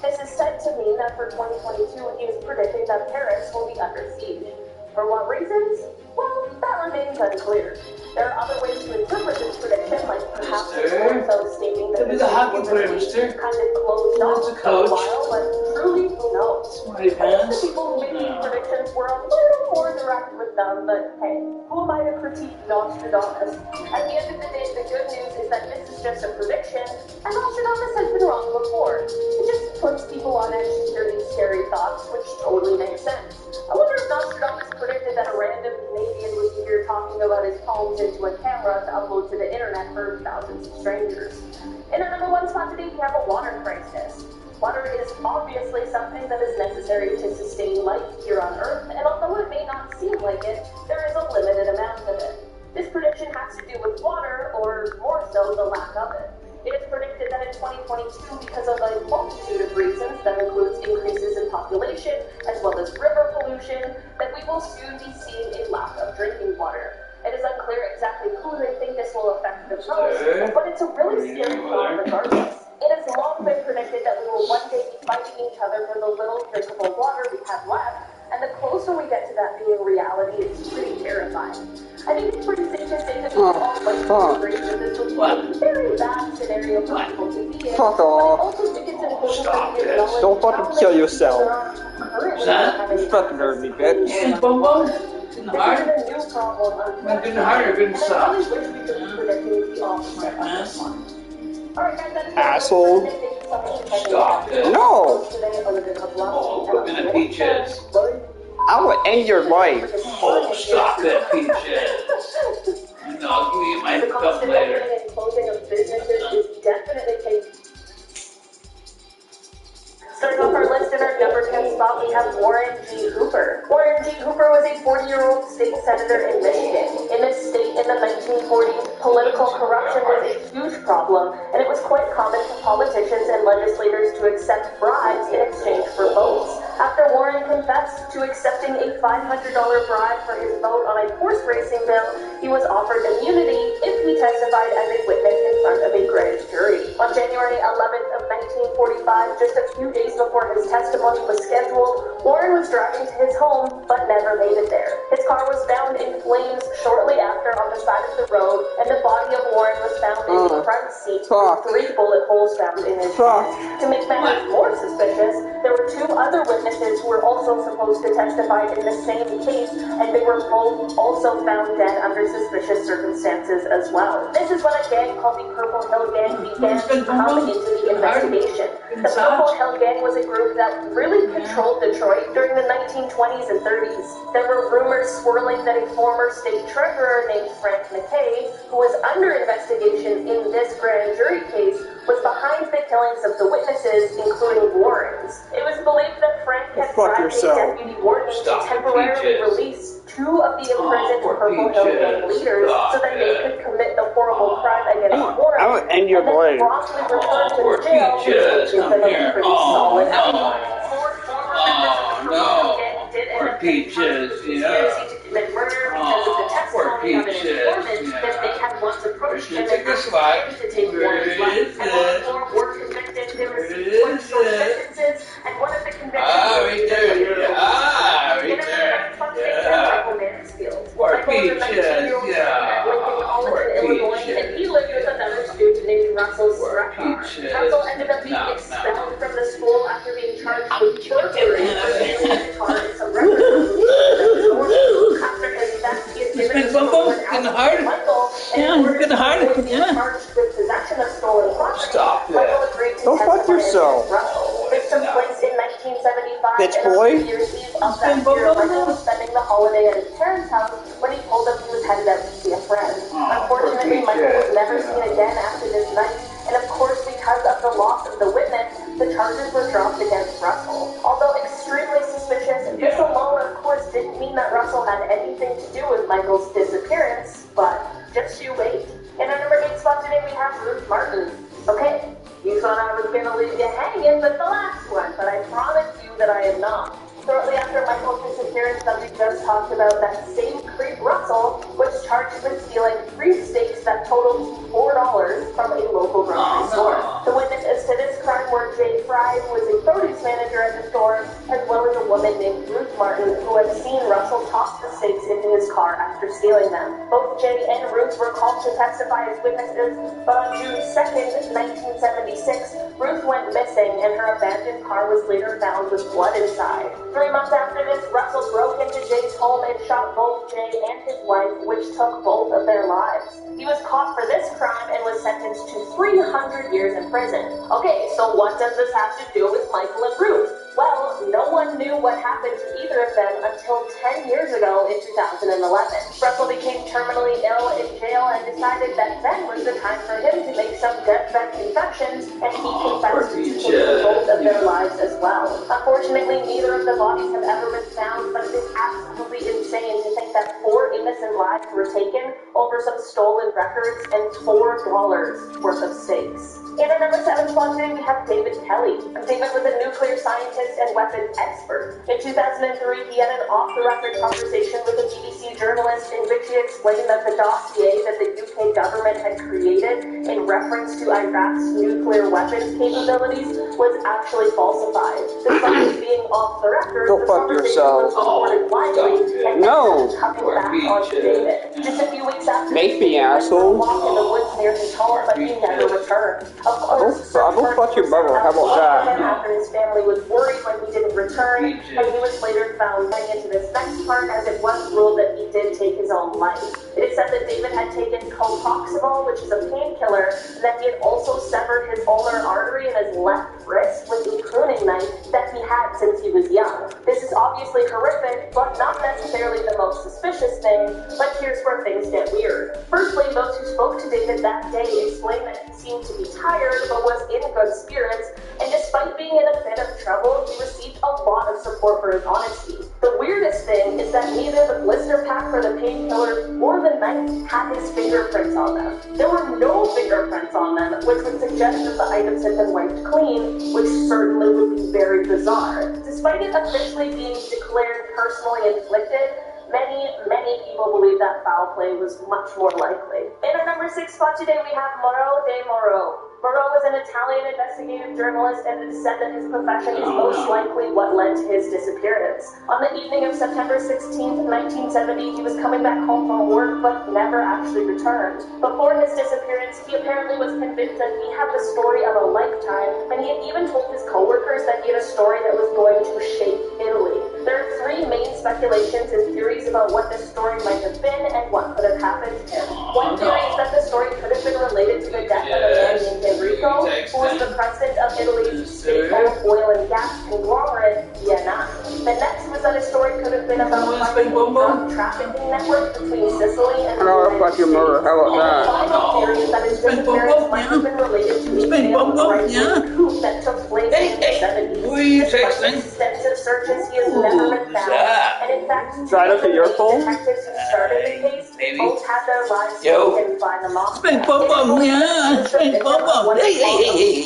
This is said to mean that for 2022, he was predicting that Paris will be under siege. For what reasons? Well, that remains unclear. There are other ways to interpret this prediction, like perhaps so stating that Give me the hockey player, kind mister. of closed What's off a for a coach? while, but truly, who knows? Smarty I guess pants. the people who made these predictions were a little more direct with them, but hey, who am I to critique Nostradamus? At the end of the day, the good news is that this is just a prediction, and Nostradamus has been wrong before. It just puts people on edge to hear these scary thoughts, which totally makes sense. I wonder if Nostradamus predicted that a random Canadian would be here talking about his poems into a camera to upload to the internet for thousands of strangers. In our number 1 spot today, we have a water crisis. Water is obviously something that is necessary to sustain life here on Earth, and although it may not seem like it, there is a limited amount of it. This prediction has to do with water, or more so, the lack of it. It is predicted that in 2022, because of a multitude of reasons that includes increases in population, as well as river pollution, that we will soon be seeing a lack of drinking water. It is unclear exactly who they think this will affect the most, but it's a really scary thought regardless. It has long been predicted that we will one day be fighting each other for the little drinkable water we have left, and the closer we get to that being reality, it's pretty terrifying. I think it's pretty safe to say that we all like agree that this would be a very bad scenario for people to be in. Fuck But I off. also think it's important that we acknowledge Don't fucking how kill many yourself. people are currently That? having You fucking heard me, bitch. And Bobo? Getting this hard? is a new problem, Not getting hard or getting and I soft? really wish we could be predicting the opposite of this one. Alright guys, that is Asshole. Thank you so much for checking Stop out. it. No. Today on the Good Luck Oh, Vlog. put in a peaches. I will end your life. Oh, stop it, peaches. No, I'll give you my The cup constant later. opening and closing of businesses is definitely taking. Starting off our list in our number 10 spot, we have Warren G. Hooper. Warren G. Hooper was a 40-year-old state senator in Michigan. In this state in the 1940s, political corruption was a huge problem, and it was quite common for politicians and legislators to accept bribes in exchange for votes. After Warren confessed to accepting a $500 bribe for his vote on a horse racing bill, he was offered immunity if he testified as a witness in front of a grand jury. On January 11th of 1945, just a few days before his testimony was scheduled, Warren was driving to his home, but never made it there. His car was found in flames shortly after on the side of the road, and the body of Warren was found in the front seat with 3 bullet holes found in his head. To make matters more suspicious, there were 2 other witnesses who were also supposed to testify in the same case, and they were both also found dead under suspicious circumstances as well. This is when a gang called the Purple Hill Gang began to come into the investigation. The Purple Hill Gang was a group that really controlled Detroit during the 1920s and 30s. There were rumors swirling that a former state treasurer named Frank McKay, who was under investigation in this grand jury case, was behind the killings of the witnesses, including Warren's. It was believed that Frank had bribed a deputy warden to temporarily release 2 of the imprisoned Purple Hill Gang leaders so that they could commit the horrible crime against Warren, I would end your and then brain. promptly return to jail, which gives them a pretty solid alibi. Poor Peaches, Conspiracy to commit murder because of the testimony of an informant that they had once approached him and asked him to take Warren's life. And while 4 were convicted, there were 1 short sentences, and one of the convictions Michael Mansfield. Michael was a 19-year-old at Lincoln College in Illinois, and he lived with another student named Russell Srekar. Russell ended up being expelled from the school after being charged with burglary for stealing a guitar and some records. After his theft, he is given a stolen album to Michael, and in order to avoid being charged with possession of stolen property, Michael agreed to testify against Russell. This took place in 1975, Bitch and boy. a few years of that year, Michael was spending the holiday at his parents' house when he told them he was headed out to see a friend. Unfortunately, Michael was never seen again after this night, and of course, because of the loss of the witness, the charges were dropped against Russell. Although extremely suspicious, this alone, of course, didn't mean that Russell had anything to do with Michael's disappearance, but just you wait. In our number 8 spot today, we have Ruth Martin. Okay, you thought I was gonna leave you hanging with the last one, but I promise you that I am not. Shortly after Michael's disappearance that we just talked about, that same creep Russell was charged with stealing 3 steaks that totaled $4 from a local grocery store. The witnesses to this crime were Jay Fry, who was a produce manager at the store, as well as a woman named Ruth Martin, who had seen Russell toss the steaks into his car after stealing them. Both Jay and Ruth were called to testify as witnesses, but on June 2nd, 1976, Ruth went missing and her abandoned car was later found with blood inside. 3 months after this, Russell broke into Jay's home and shot both Jay and his wife, which took both of their lives. He was caught for this crime and was sentenced to 300 years in prison. Okay, so what does this have to do with Michael and Ruth? Well, no one knew what happened to either of them until 10 years ago in 2011. Russell became terminally ill in jail and decided that then was the time for him to make some deathbed confessions, and he confessed to taking both of their lives as well. Unfortunately, neither of the bodies have ever been found, but it is absolutely insane to think that 4 innocent lives were taken over some stolen records and $4 worth of steaks. In our number 7 spot today, we have David Kelly. David was a nuclear scientist and weapons expert. In 2003, he had an off-the-record conversation with a BBC journalist in which he explained that the dossier that the UK government had created in reference to Iraq's nuclear weapons capabilities was actually falsified. Despite being off the record, Go the fuck conversation yourself. was recorded widely and No. coming back on David. Just a few weeks after Maybe, he asshole. walked in the woods near his home, but he never returned. Of course, I will fuck your brother. How about that? after his family was worried when he didn't return, and he was later found going into this next part, as it was ruled that he did take his own life. It is said that David had taken coproximol, which is a painkiller, and that he had also severed his ulnar artery in his left wrist with a pruning knife that he had since he was young. This is obviously horrific, but not necessarily the most suspicious thing, but here's where things get weird. Firstly, those who spoke to David that day explained that he seemed to be tired, but was in good spirits, and despite being in a bit of trouble, he received a lot of support for his honesty. The weirdest thing is that neither the blister pack for the painkiller or the knife had his fingerprints on them. There were no fingerprints on them, which would suggest that the items had been wiped clean, which certainly would be very bizarre. Despite it officially being declared personally inflicted, Many people believe that foul play was much more likely. In our number 6 spot today, we have Mauro de Moro. Moro was an Italian investigative journalist, and it is said that his profession is most likely what led to his disappearance. On the evening of September 16th, 1970, he was coming back home from work, but never actually returned. Before his disappearance, he apparently was convinced that he had the story of a lifetime, and he had even told his co-workers that he had a story that was going to shake Italy. There are 3 main speculations and theories about what this story might have been and what could have happened to him. One theory is that the story could have been related to the death of a man named Enrico, who was the president of Italy's state-owned oil and gas conglomerate, Eni. The next was that a story could have been about a drug trafficking network between Sicily and Hello, fuck your mother. How about that? The final theory is that his disappearance might have been related to a failed right-wing coup that took place in the 70s. Who are you Despite texting? extensive searches, he has never been found. And in fact, Should I look at your phone? detectives who started the case Maybe. both had their lives Yo. taken by the mafia. Spring bum bum, yeah. Spring bum bum. Hey, hey, hey, hey, hey.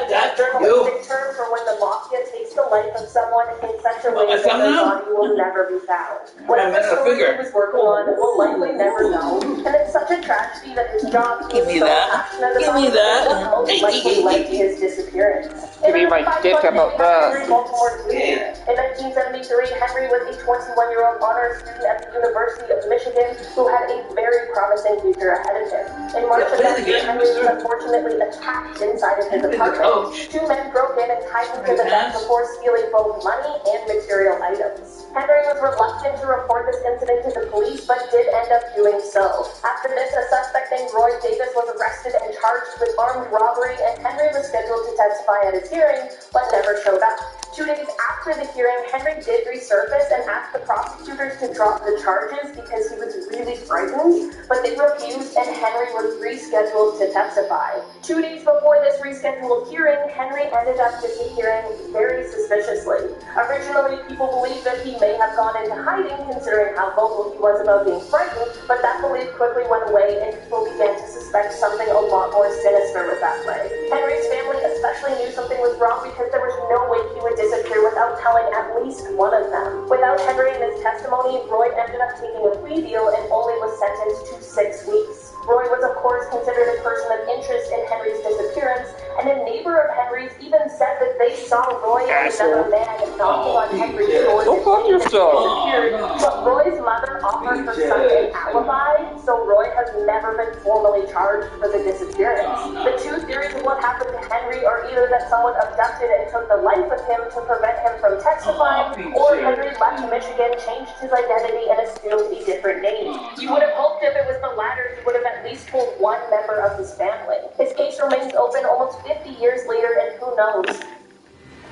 That's you. Journalistic term for when the mafia takes the life of someone in such a way my that thumb their now? body will never be found. I'm Whatever in a story finger. he was working on, we'll likely never know. And it's such a tragedy that his job he Give was me so that. passionate Give about me that. what most likely led to his disappearance. Give me my dick about that. Henry Baltimore Jr. In 1973, Henry was a 21-year-old honors student at the University of Michigan who had a very promising future ahead of him. In March of that year, Henry was unfortunately attacked inside of his apartment. 2 men broke in and tied him to the bed before stealing both money and material items. Henry was reluctant to report this incident to the police, but did end up doing so. After this, a suspect named Roy Davis was arrested and charged with armed robbery, and Henry was scheduled to testify at his hearing, but never showed up. 2 days after the hearing, Henry did resurface and asked the prosecutors to drop the charges because he was really frightened, but they refused and Henry was rescheduled to testify. 2 days before this rescheduled hearing, Henry ended up disappearing very suspiciously. Originally, people believed that he may have gone into hiding considering how vocal he was about being frightened, but that belief quickly went away and people began to suspect something a lot more sinister was at play. Henry's family especially knew something was wrong because there was no way he would disappear without telling at least one of them. Without Henry and his testimony, Roy ended up taking a plea deal and only was sentenced to 6 weeks. Roy was of course considered a person of interest in Henry's disappearance, and a neighbor of Henry's even said that they saw Roy and another man knocking on Henry's door Go fuck the day that he yourself. disappeared. But Roy's mother offered her son an alibi, so Roy has never been formally charged for the disappearance. The 2 theories of what happened to Henry are either that someone abducted and took the life of him to prevent him from testifying, or Henry left Michigan, changed his identity, and assumed a different name. You would have hoped if it was the latter, he would have at least told one member of his family. His case remains open almost 50 years later, and who knows?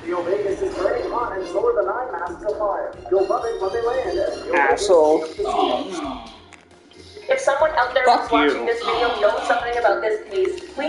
Leo Vegas is burning hot and so are the 9 masts of fire. You'll love it when they land. As Leo Asshole. Vegas takes the Oh, scene. no. If someone out there Fuck who's watching you. this video knows something about this case, please